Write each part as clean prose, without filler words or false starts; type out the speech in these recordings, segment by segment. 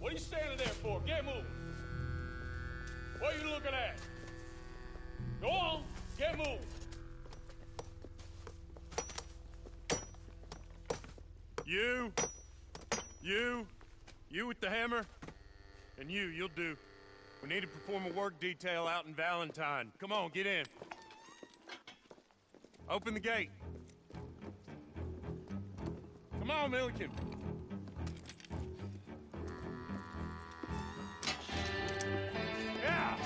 What are you standing there for? Get moving. What are you looking at? Go on, get moving. You with the hammer? And you'll do. We need to perform a work detail out in Valentine. Come on, get in. Open the gate. Come on, Milliken. Yeah!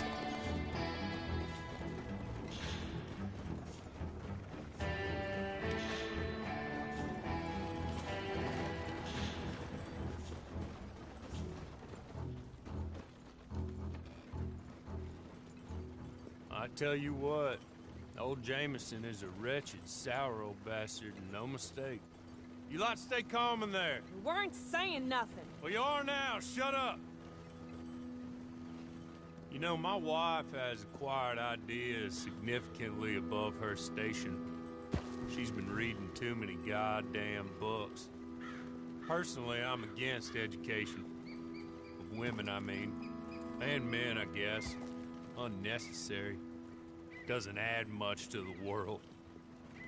I tell you what, old Jameson is a wretched, sour old bastard, and no mistake. You lot stay calm in there. We weren't saying nothing. Well, you are now. Shut up. You know, my wife has acquired ideas significantly above her station. She's been reading too many goddamn books. Personally, I'm against education. Of women, I mean. And men, I guess. Unnecessary. Doesn't add much to the world.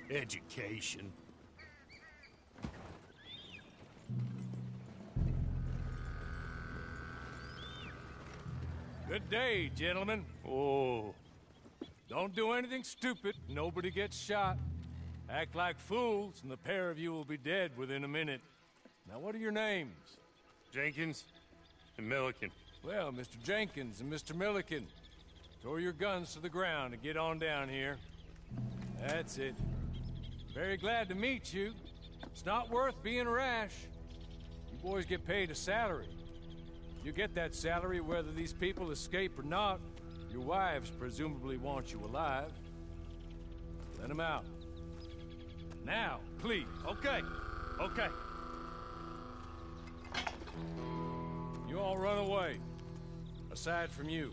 Education. Good day, gentlemen. Oh. Don't do anything stupid. Nobody gets shot. Act like fools, and the pair of you will be dead within a minute. Now, what are your names? Jenkins and Milliken. Well, Mr. Jenkins and Mr. Milliken, throw your guns to the ground and get on down here. That's it. Very glad to meet you. It's not worth being rash. You boys get paid a salary. You get that salary whether these people escape or not. Your wives presumably want you alive. Let them out. Now, please. Okay. You all run away. Aside from you.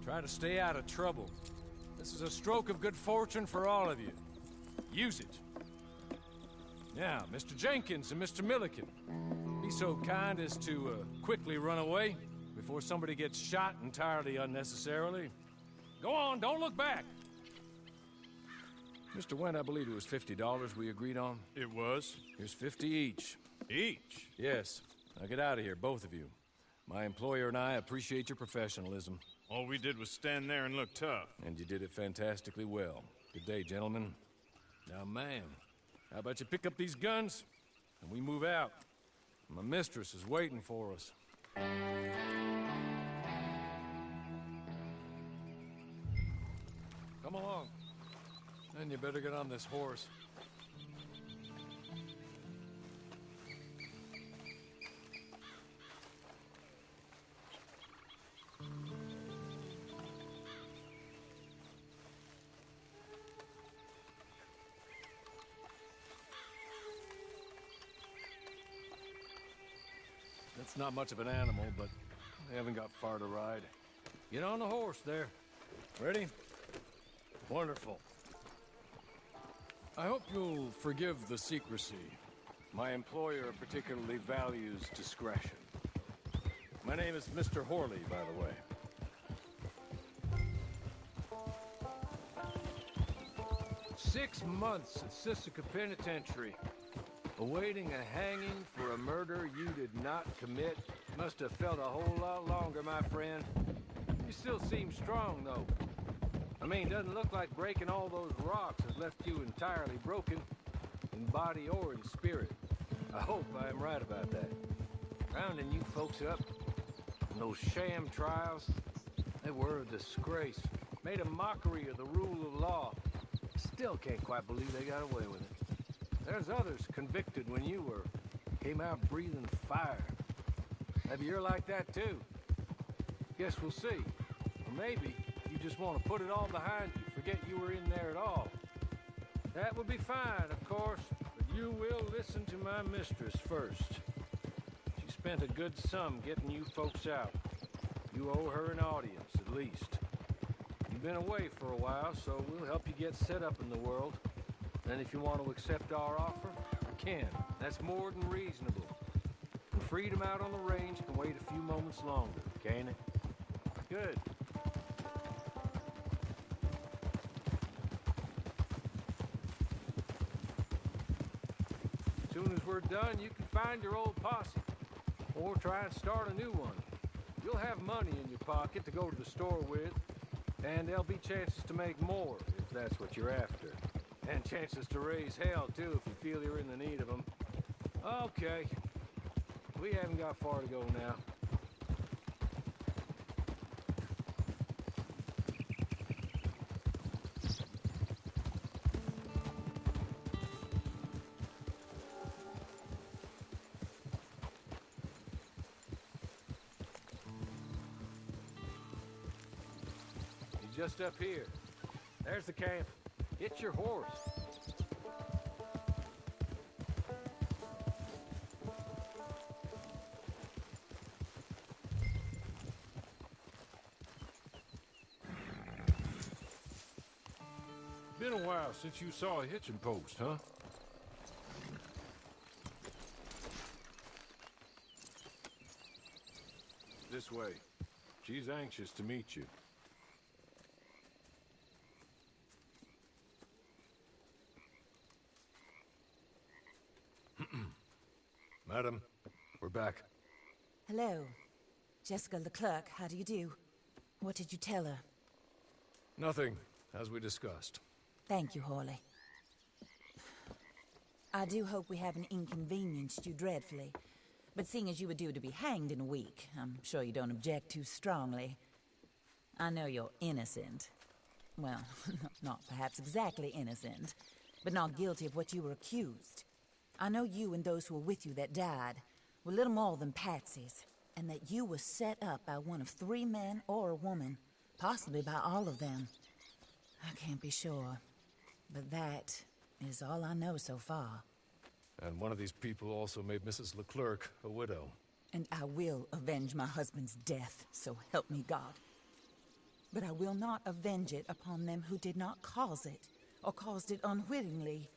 Try to stay out of trouble. This is a stroke of good fortune for all of you. Use it. Now, Mr. Jenkins and Mr. Milliken, be so kind as to quickly run away before somebody gets shot entirely unnecessarily. Go on, don't look back. Mr. Wendt, I believe it was $50 we agreed on. It was. Here's 50 each. Each? Yes. Now get out of here, both of you. My employer and I appreciate your professionalism. All we did was stand there and look tough. And you did it fantastically well. Good day, gentlemen. Now, ma'am, how about you pick up these guns and we move out? My mistress is waiting for us. Come along. And you better get on this horse. That's not much of an animal, but they haven't got far to ride. Get on the horse there. Ready? Wonderful. I hope you'll forgive the secrecy. My employer particularly values discretion. My name is Mr. Horley, by the way. 6 months at Sisika Penitentiary. Awaiting a hanging for a murder you did not commit. Must have felt a whole lot longer, my friend. You still seem strong, though. I mean, doesn't look like breaking all those rocks has left you entirely broken, in body or in spirit. I hope I am right about that. Rounding you folks up, and those sham trials, they were a disgrace. Made a mockery of the rule of law. Still can't quite believe they got away with it. There's others convicted when you were. Came out breathing fire. Maybe you're like that too. Guess we'll see. Or maybe you just want to put it all behind you, forget you were in there at all. That would be fine, of course, but you will listen to my mistress first. She spent a good sum getting you folks out. You owe her an audience, at least. You've been away for a while, so we'll help you get set up in the world. And if you want to accept our offer, you can. That's more than reasonable. We're free freedom out on the range can wait a few moments longer, can't it? Good. As soon as we're done, you can find your old posse. Or try and start a new one. You'll have money in your pocket to go to the store with, and there'll be chances to make more, if that's what you're after. And chances to raise hell, too, if you feel you're in the need of them. Okay. We haven't got far to go now. You're just up here. There's the camp. Get your horse. Been a while since you saw a hitching post, huh? This way. She's anxious to meet you. Madam, we're back. Hello. Jessica Leclerc, how do you do? What did you tell her? Nothing, as we discussed. Thank you, Hawley. I do hope we haven't inconvenienced you dreadfully. But seeing as you were due to be hanged in a week, I'm sure you don't object too strongly. I know you're innocent. Well, not perhaps exactly innocent, but not guilty of what you were accused. I know you and those who were with you that died were little more than patsies, and that you were set up by one of 3 men or a woman, possibly by all of them. I can't be sure, but that is all I know so far. And one of these people also made Mrs. Leclerc a widow. And I will avenge my husband's death, so help me God. But I will not avenge it upon them who did not cause it, or caused it unwittingly.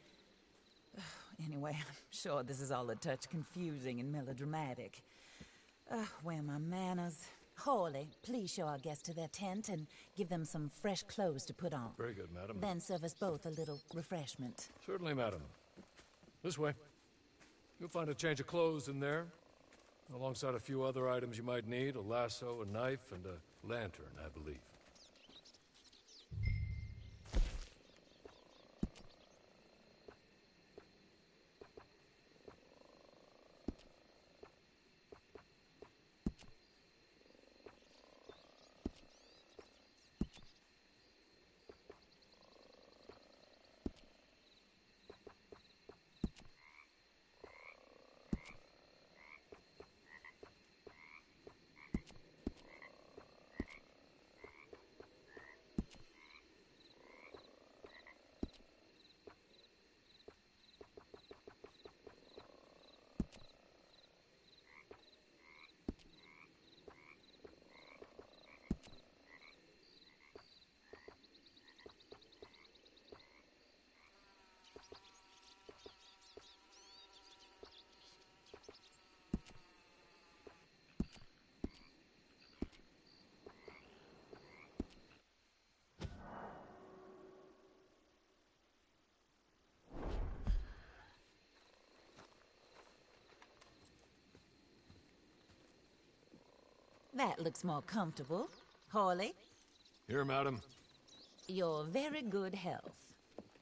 Anyway, I'm sure this is all a touch confusing and melodramatic. Where are my manners? Hawley, please show our guests to their tent and give them some fresh clothes to put on. Very good, madam. Then serve us both a little refreshment. Certainly, madam. This way. You'll find a change of clothes in there, alongside a few other items you might need, a lasso, a knife, and a lantern, I believe. That looks more comfortable. Hawley, Here, madam. your very good health.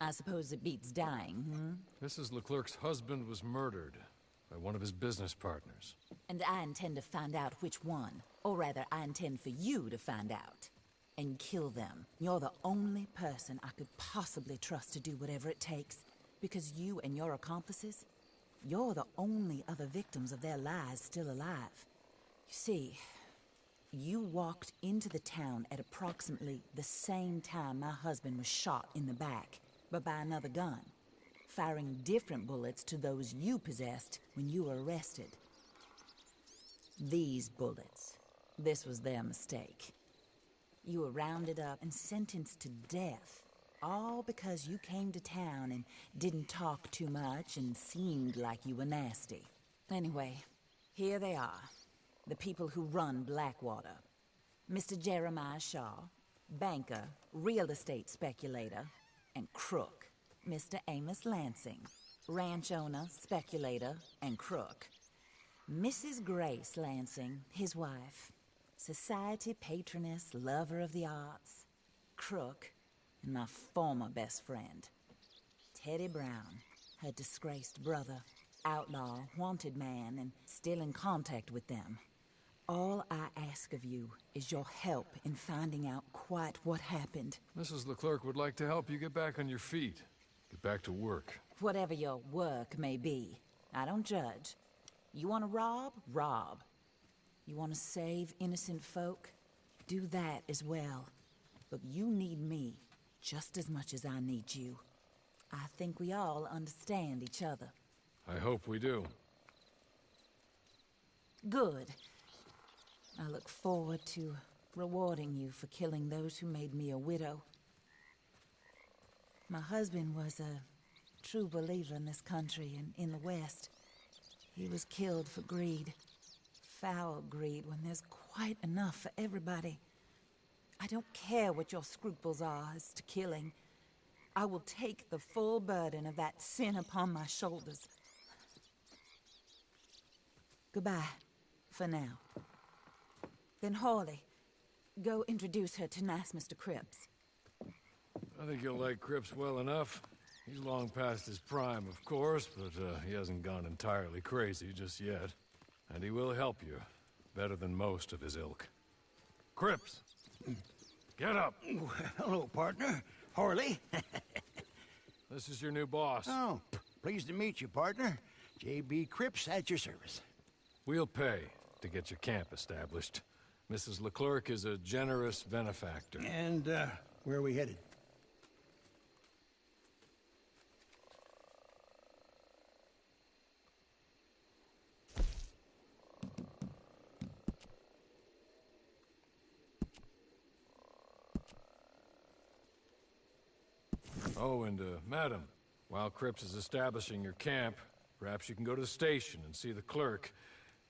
I suppose it beats dying, Mrs. Leclerc's husband was murdered by one of his business partners. And I intend to find out which one. Or rather, I intend for you to find out. And kill them. You're the only person I could possibly trust to do whatever it takes. Because you and your accomplices, you're the only other victims of their lies still alive. You see, you walked into the town at approximately the same time my husband was shot in the back, but by another gun, firing different bullets to those you possessed when you were arrested. These bullets, this was their mistake. You were rounded up and sentenced to death, all because you came to town and didn't talk too much and seemed like you were nasty. Anyway, Here they are, the people who run Blackwater. Mr. Jeremiah Shaw, banker, real estate speculator, and crook. Mr. Amos Lansing, ranch owner, speculator, and crook. Mrs. Grace Lansing, his wife, society patroness, lover of the arts, crook, and my former best friend. Teddy Brown, her disgraced brother, outlaw, wanted man, and still in contact with them. All I ask of you is your help in finding out quite what happened. Mrs. Leclerc would like to help you get back on your feet. Get back to work. Whatever your work may be, I don't judge. You want to rob? Rob. You want to save innocent folk? Do that as well. But you need me just as much as I need you. I think we all understand each other. I hope we do. Good. I look forward to rewarding you for killing those who made me a widow. My husband was a true believer in this country and in the West. He was killed for greed. Foul greed when there's quite enough for everybody. I don't care what your scruples are as to killing. I will take the full burden of that sin upon my shoulders. Goodbye, for now. Then Hawley, go introduce her to nice Mr. Cripps. I think you'll like Cripps well enough. He's long past his prime, of course, but he hasn't gone entirely crazy just yet. And he will help you, better than most of his ilk. Cripps! Get up! Hello, partner. Harley. This is your new boss. Oh, pleased to meet you, partner. J.B. Cripps at your service. We'll pay to get your camp established. Mrs. Leclerc is a generous benefactor. And, where are we headed? Oh, and, madam, while Cripps is establishing your camp, perhaps you can go to the station and see the clerk,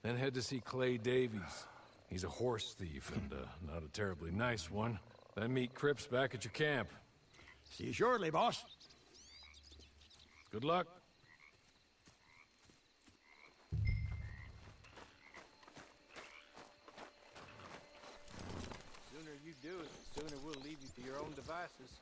then head to see Clay Davies. He's a horse thief, and, not a terribly nice one. Then meet Cripps back at your camp. See you shortly, boss. Good luck. The sooner you do it, the sooner we'll leave you to your own devices.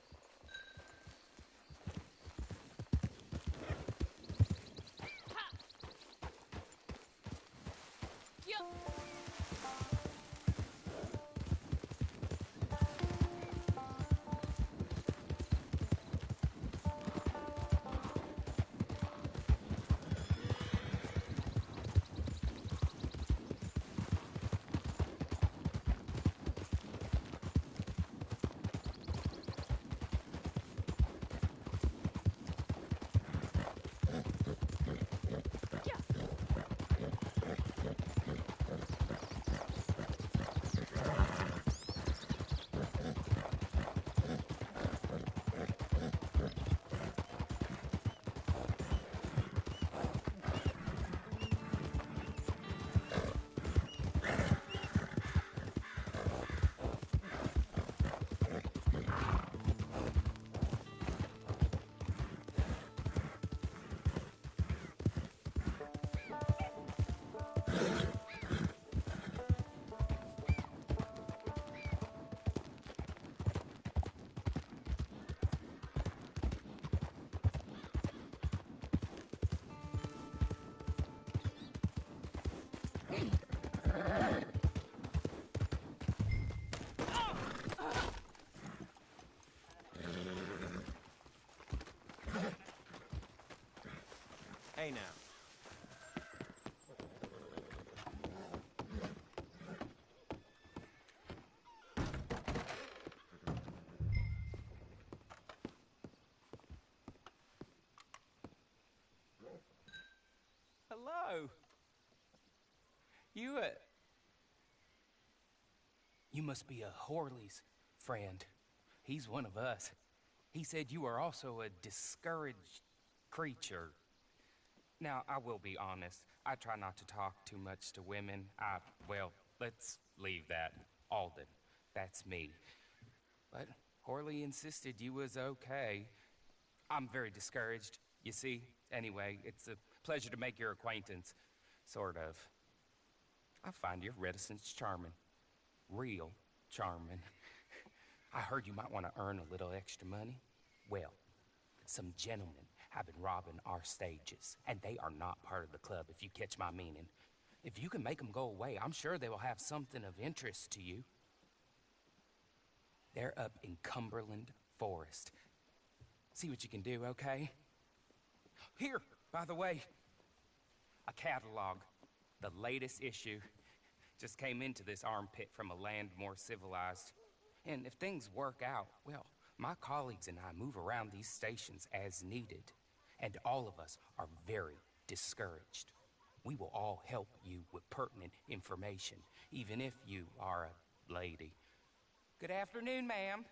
Hey now. Hello. You must be a Horley's friend. He's one of us. He said you are also a discouraged creature. Now, I will be honest. I try not to talk too much to women. Well, let's leave that. Alden, that's me. But Horley insisted you was okay. I'm very discouraged, you see. Anyway, it's a pleasure to make your acquaintance. Sort of. I find your reticence charming. Real charming. I heard you might want to earn a little extra money. Well, some gentlemen have been robbing our stages, and they are not part of the club, if you catch my meaning. If you can make them go away, I'm sure they will have something of interest to you. They're up in Cumberland Forest. See what you can do, okay? Here, by the way, a catalog. The latest issue just came into this armpit from a land more civilized. And if things work out, well, my colleagues and I move around these stations as needed. And all of us are very discouraged. We will all help you with pertinent information, even if you are a lady. Good afternoon, ma'am.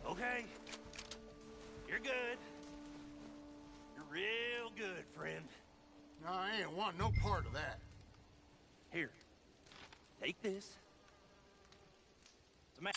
Okay. You're good. You're real good, friend. No, I ain't want no part of that. Here. Take this. It's a map.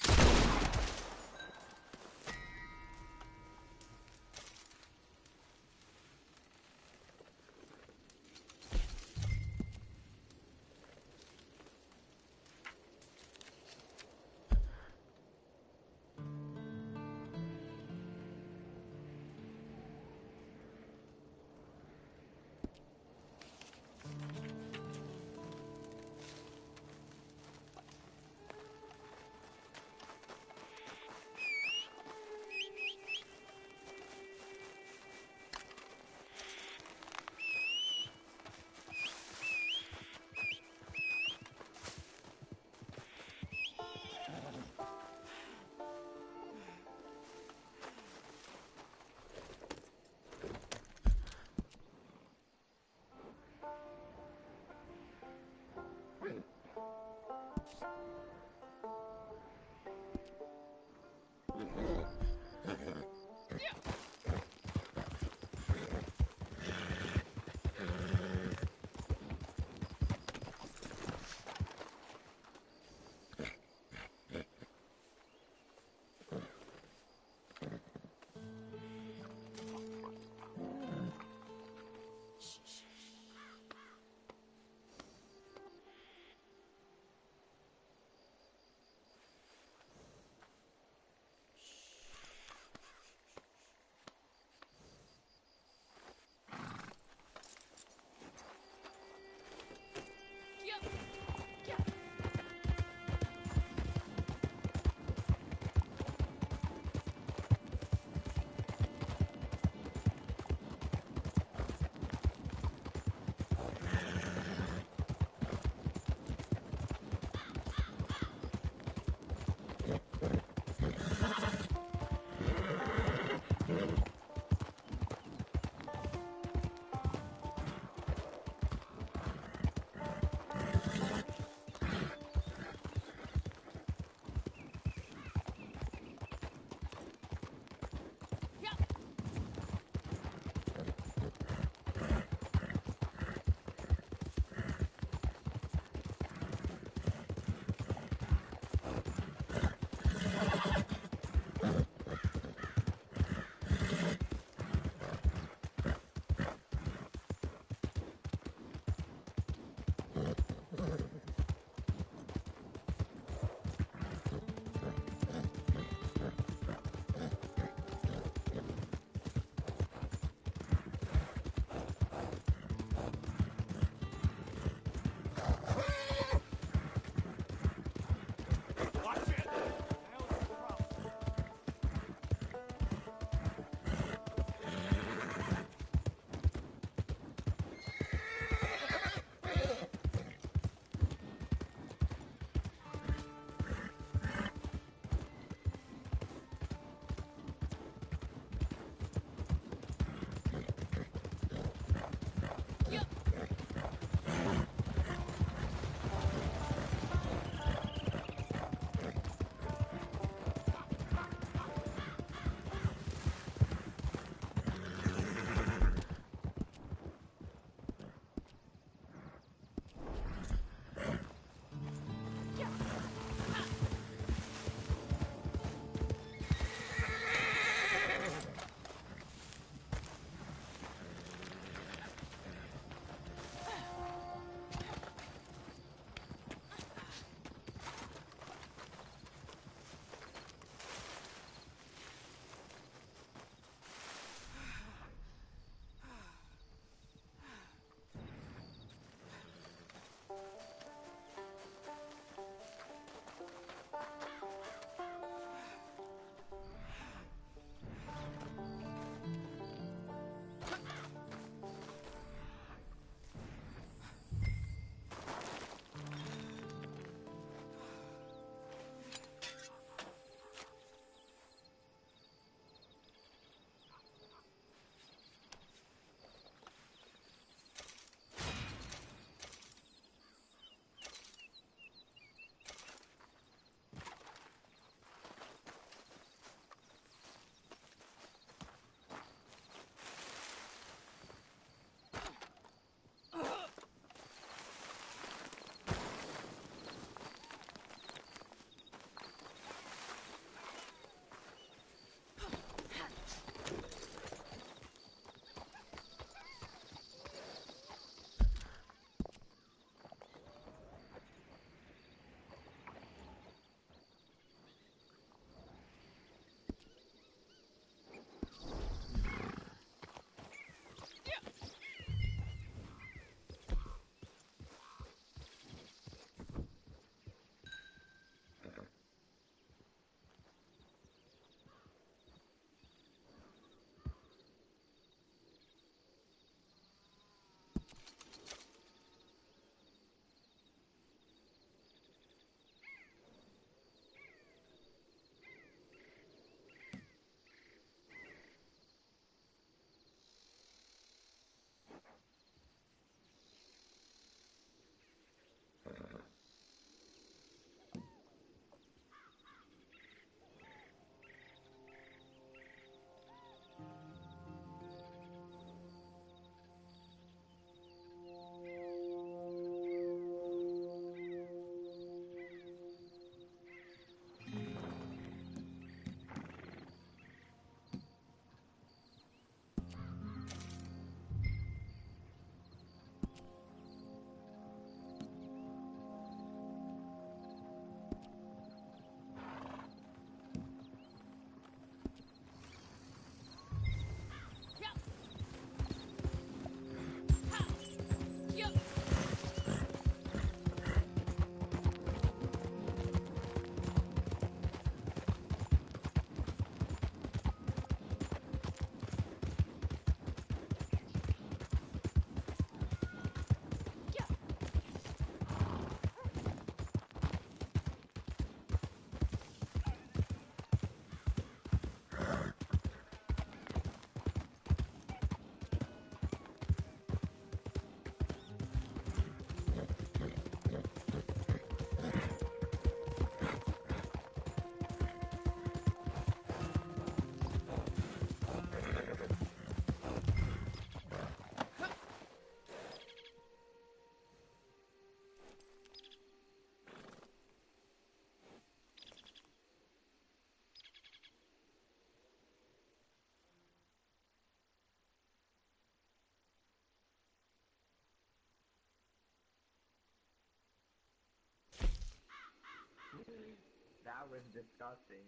That was disgusting.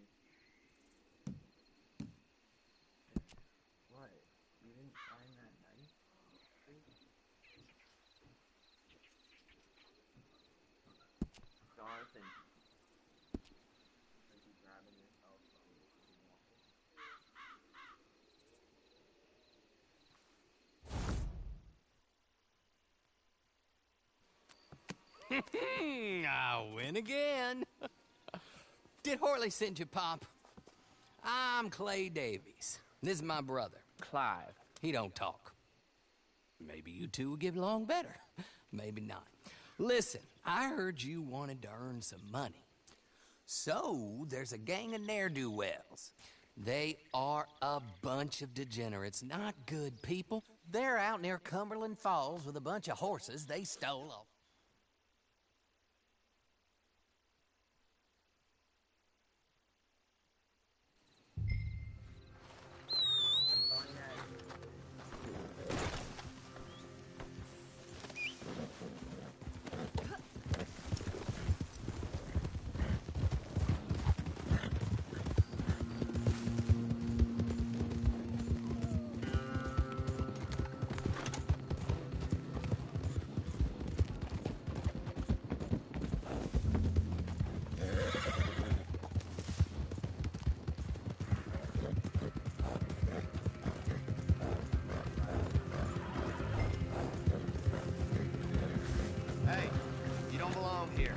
What? You didn't find that knife? Jonathan. Like you grabbing yourself from walking. I win again. Did Horley send you, Pop? I'm Clay Davies. This is my brother, Clive. He don't talk. Maybe you two will get along better. Maybe not. Listen, I heard you wanted to earn some money. So, there's a gang of ne'er-do-wells. They are a bunch of degenerates, not good people. They're out near Cumberland Falls with a bunch of horses they stole off. Hey, you don't belong here.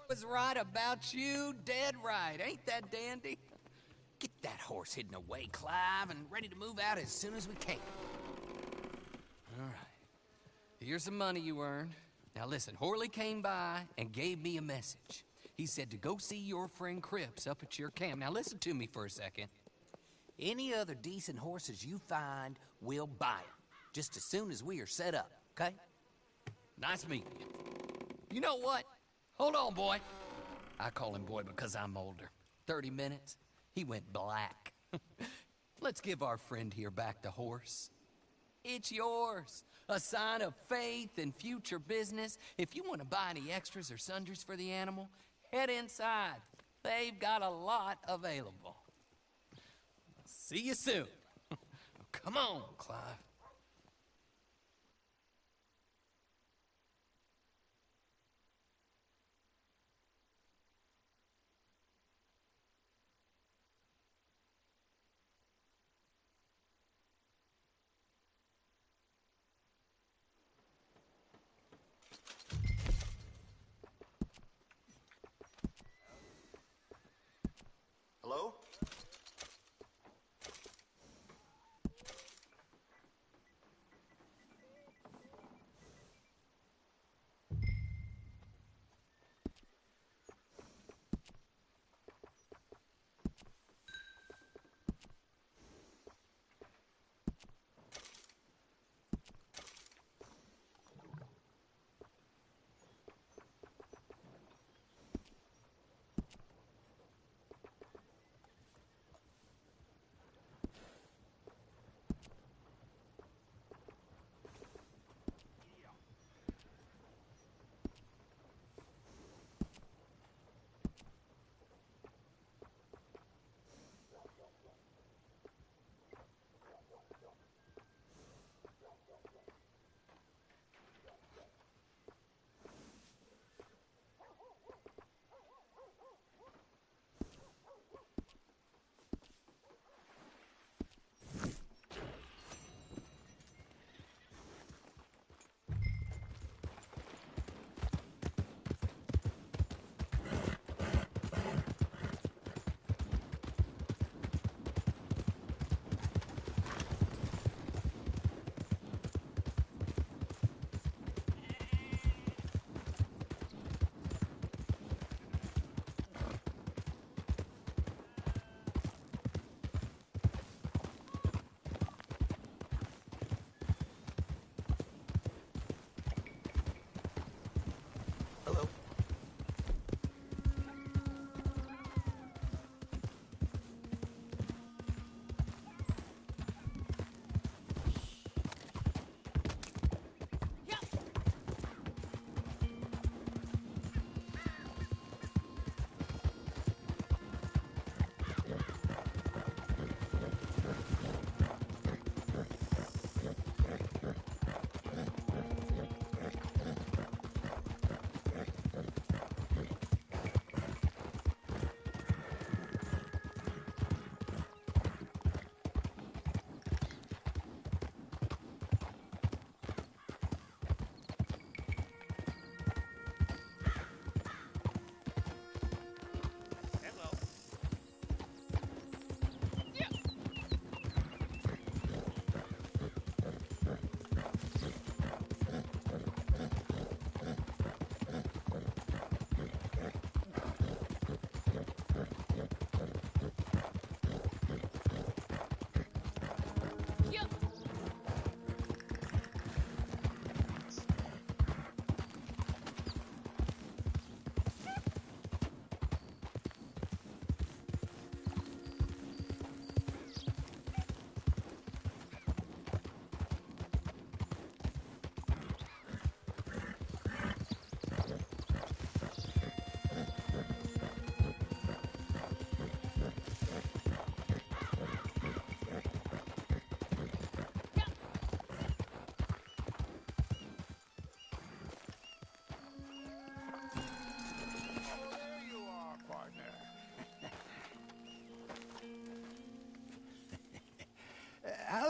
Was right about you, dead right. Ain't that dandy? Get that horse hidden away, Clive, and ready to move out as soon as we can. All right. Here's some money you earned. Now listen, Horley came by and gave me a message. He said to go see your friend Cripps up at your camp. Now listen to me for a second. Any other decent horses you find, we'll buy them. Just as soon as we are set up, okay? Nice meeting you. You know what? Hold on, boy. I call him boy because I'm older. 30 minutes, he went black. Let's give our friend here back the horse. It's yours. A sign of faith and future business. If you want to buy any extras or sundries for the animal, head inside. They've got a lot available. See you soon. Come on, Clive.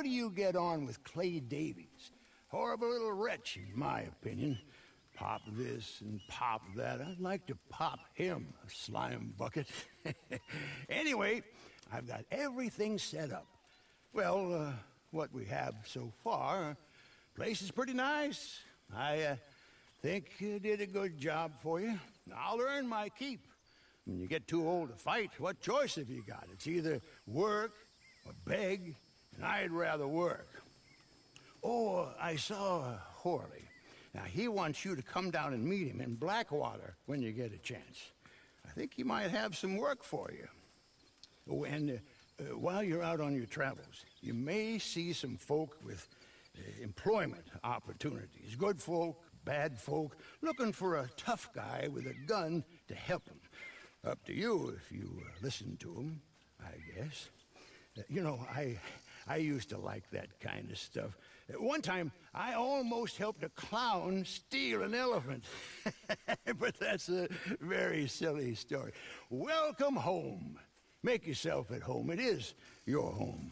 do you get on with Clay Davies? Horrible little wretch, in my opinion. Pop this and pop that. I'd like to pop him, a slime bucket. Anyway, I've got everything set up. Well, what we have so far, place is pretty nice. I think you did a good job for you. I'll earn my keep. When you get too old to fight, what choice have you got? It's either work or beg, and I'd rather work. Oh, I saw Horley. Now, he wants you to come down and meet him in Blackwater when you get a chance. I think he might have some work for you. Oh, and while you're out on your travels, you may see some folk with employment opportunities. Good folk, bad folk, looking for a tough guy with a gun to help them. Up to you if you listen to them, I guess. You know, I used to like that kind of stuff. One time, I almost helped a clown steal an elephant. But that's a very silly story. Welcome home. Make yourself at home. It is your home.